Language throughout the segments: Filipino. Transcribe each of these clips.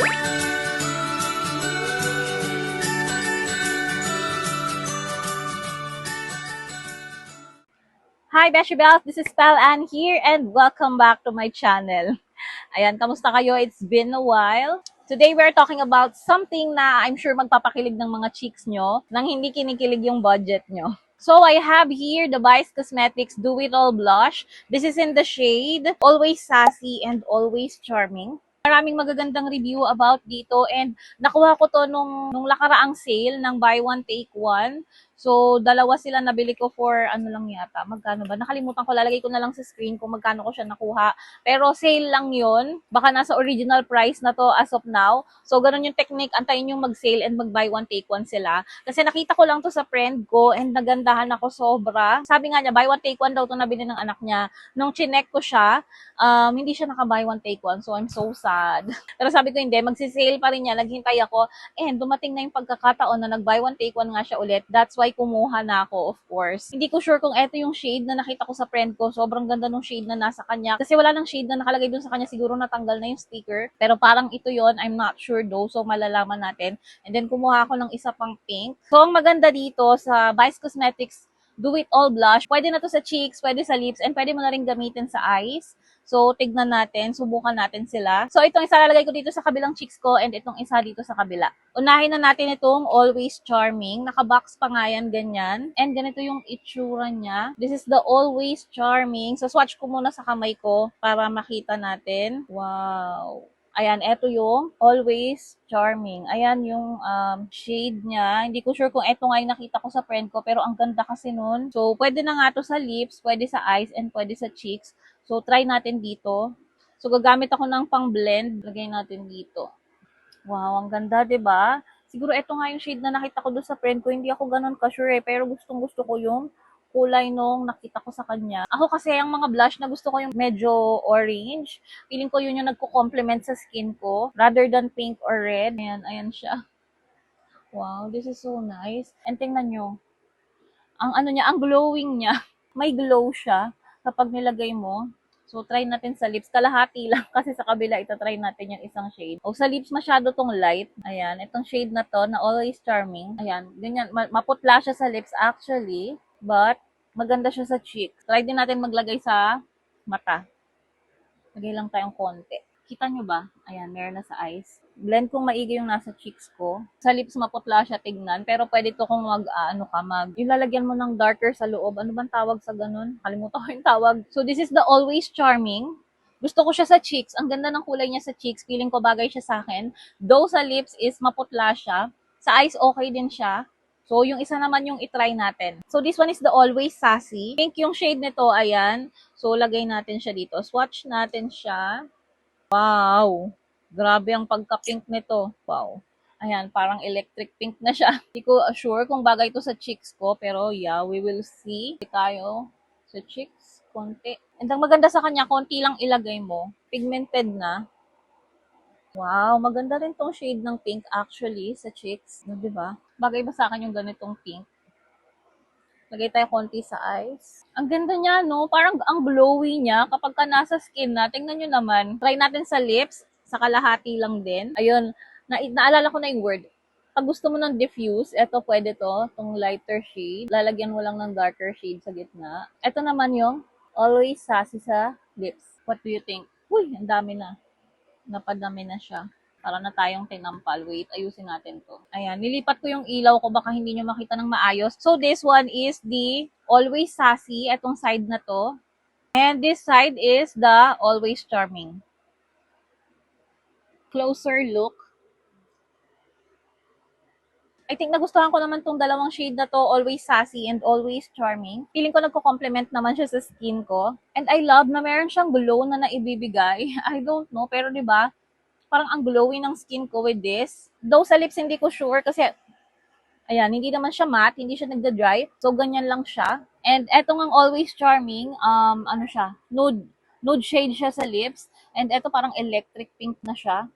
Hi, Beshi Bells! This is Pal Ann here and welcome back to my channel. Ayan, kamusta kayo? It's been a while. Today, we're talking about something na I'm sure magpapakilig ng mga cheeks nyo nang hindi kinikilig yung budget nyo. So, I have here the Vice Cosmetics Do It All Blush. This is in the shade Always Sassy and Always Charming. Maraming magagandang review about dito and nakuha ko to nung nakaraang sale ng buy one take one. So, dalawa sila nabili ko for ano lang yata. Magkano ba? Nakalimutan ko. Lalagay ko na lang sa screen kung magkano ko siya nakuha. Pero sale lang yon. Baka nasa original price na to as of now. So, ganun yung technique. Antayin yung mag-sale and mag-buy one take one sila. Kasi nakita ko lang to sa friend ko and nagandahan ako sobra. Sabi nga niya, buy one take one daw to nabili ng anak niya. Nung chinek ko siya, hindi siya naka-buy one take one. So, I'm so sad. Pero sabi ko hindi, magsisale pa rin niya. Naghintay ako. And dumating na yung pagkakataon na nag-buy one take one nga siya ulit. That's why kumuha na ako, of course. Hindi ko sure kung eto yung shade na nakita ko sa friend ko. Sobrang ganda ng shade na nasa kanya. Kasi wala nang shade na nakalagay dun sa kanya. Siguro natanggal na yung sticker. Pero parang ito yon, I'm not sure though. So, malalaman natin. And then, kumuha ako ng isa pang pink. So, ang maganda dito sa Vice Cosmetics Do It All Blush, pwede na to sa cheeks, pwede sa lips, and pwede mo na rin gamitin sa eyes. So, tignan natin, subukan natin sila. So, itong isa lalagay ko dito sa kabilang cheeks ko and itong isa dito sa kabila. Unahin na natin itong Always Charming. Nakabox pa nga yan, ganyan. And ganito yung itsura niya. This is the Always Charming. So, swatch ko muna sa kamay ko para makita natin. Wow! Ayan, eto yung Always Charming. Ayan yung shade niya. Hindi ko sure kung eto nga yung nakita ko sa friend ko, pero ang ganda kasi nun. So, pwede na nga to sa lips, pwede sa eyes, and pwede sa cheeks. So, try natin dito. So, gagamit ako ng pang-blend. Lagay natin dito. Wow, ang ganda, 'di ba? Siguro eto nga yung shade na nakita ko doon sa friend ko. Hindi ako ganun ka-sure pero gustong-gusto ko yung kulay nung nakita ko sa kanya. Ako kasi ang mga blush na gusto ko yung medyo orange. Feeling ko yun yung nagko-complement sa skin ko rather than pink or red. Ayan, ayan siya. Wow, this is so nice. And tingnan nyo, ang ano niya, ang glowing niya. May glow siya kapag nilagay mo. So, try natin sa lips. Kalahati lang kasi sa kabila, try natin yung isang shade. O, sa lips masyado tong light. Ayan, itong shade na to, na Always Charming. Ayan, ganyan. Maputla siya sa lips actually, but maganda siya sa cheeks. Try din natin maglagay sa mata. Lagay lang tayong konti. Kita nyo ba? Ayan, meron na sa eyes. Blend kong maigi yung nasa cheeks ko. Sa lips maputla siya tignan, pero pwede to kung yung lalagyan mo ng darker sa loob. Ano bang tawag sa ganun? Kalimutan ko yung tawag. So, this is the Always Charming. Gusto ko siya sa cheeks. Ang ganda ng kulay niya sa cheeks. Feeling ko bagay siya sa akin. Though sa lips is maputla siya. Sa eyes, okay din siya. So, yung isa naman yung itry natin. So, this one is the Always Sassy. Pink yung shade nito, ayan. So, lagay natin siya dito. Swatch natin siya. Wow! Grabe ang pagka-pink nito. Wow. Ayan, parang electric pink na siya. Hindi ko sure kung bagay ito sa cheeks ko, pero yeah, we will see. Tayo sa cheeks, konti. And ang maganda sa kanya, konti lang ilagay mo. Pigmented na. Wow, maganda rin tong shade ng pink actually sa cheeks. No, diba? Bagay ba sa akin yung ganitong pink? Lagay tayo konti sa eyes. Ang ganda niya, no? Parang ang glowy niya kapag ka nasa skin na. Tingnan nyo naman. Try natin sa lips. Sa kalahati lang din. Ayun. Naalala ko na yung word. Pag gusto mo ng diffuse, eto pwede to. Itong lighter shade. Lalagyan mo lang ng darker shade sa gitna. Eto naman yung Always Sassy sa lips. What do you think? Uy, ang dami na. Napadami na siya. Para na tayong tinampal. Wait, ayusin natin to. Ayan, nilipat ko yung ilaw ko. Baka hindi nyo makita ng maayos. So, this one is the Always Sassy. Itong side na to. And this side is the Always Charming. Closer look. I think nagustuhan ko naman tong dalawang shade na to, Always Sassy and Always Charming. Feeling ko nagko-complement naman siya sa skin ko. And I love na meron siyang glow na naibibigay. I don't know, pero 'di ba? Parang ang glowy ng skin ko with this. Though sa lips hindi ko sure kasi ayan, hindi naman siya matte, hindi siya nagda-dry. So ganyan lang siya. And etong ang Always Charming, ano siya, nude shade siya sa lips. And eto parang electric pink na siya.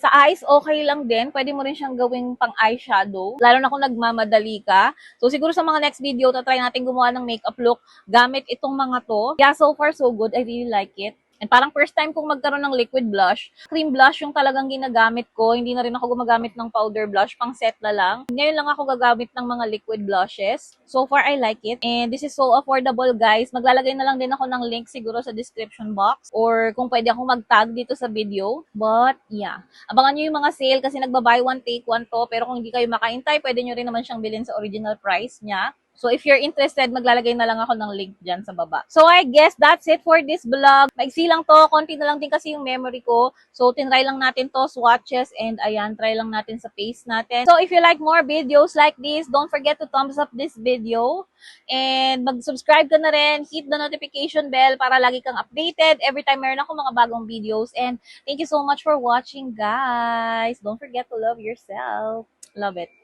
Sa eyes, okay lang din. Pwede mo rin siyang gawing pang eyeshadow. Lalo na kung nagmamadali ka. So, siguro sa mga next video, try natin gumawa ng makeup look gamit itong mga to. Yeah, so far, so good. I really like it. And parang first time kong magkaroon ng liquid blush. Cream blush yung talagang ginagamit ko. Hindi na rin ako gumagamit ng powder blush. Pang set na lang. Ngayon lang ako gagamit ng mga liquid blushes. So far, I like it. And this is so affordable, guys. Maglalagay na lang din ako ng link siguro sa description box. Or kung pwede akong mag-tag dito sa video. But, yeah. Abangan nyo yung mga sale kasi nagba-buy one, take one to. Pero kung hindi kayo makaintay, pwede nyo rin naman siyang bilhin sa original price niya. So, if you're interested, maglalagay na lang ako ng link dyan sa baba. So, I guess that's it for this vlog. Maiksi lang to. Konti na lang din kasi yung memory ko. So, tinry lang natin to, swatches, and ayan, try lang natin sa face natin. So, if you like more videos like this, don't forget to thumbs up this video. And mag-subscribe ka na rin. Hit the notification bell para lagi kang updated every time meron ako mga bagong videos. And thank you so much for watching, guys. Don't forget to love yourself. Love it.